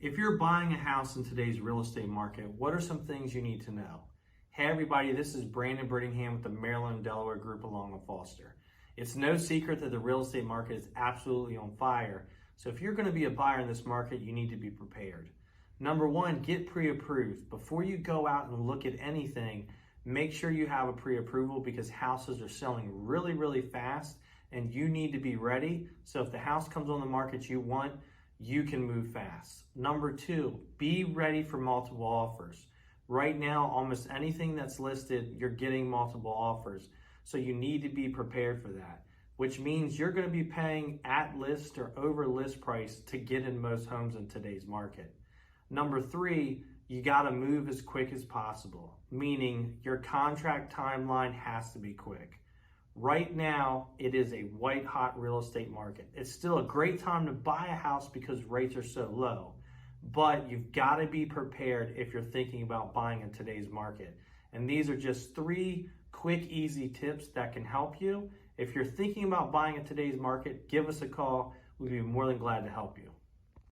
If you're buying a house in today's real estate market, what are some things you need to know? Hey everybody, this is Brandon Brittingham with the Maryland and Delaware Group along with Foster. It's no secret that the real estate market is absolutely on fire. So if you're going to be a buyer in this market, you need to be prepared. Number one, get pre-approved. Before you go out and look at anything, make sure you have a pre-approval because houses are selling really fast and you need to be ready. So if the house comes on the market you want, you can move fast. Number two, be ready for multiple offers. Right now, almost anything that's listed, you're getting multiple offers. So you need to be prepared for that, which means you're going to be paying at list or over list price to get in most homes in today's market. Number three, you got to move as quick as possible, meaning your contract timeline has to be quick. Right now, it is a white hot real estate market. It's still a great time to buy a house because rates are so low, but you've got to be prepared if you're thinking about buying in today's market. And these are just three quick, easy tips that can help you. If you're thinking about buying in today's market, give us a call. We'd be more than glad to help you.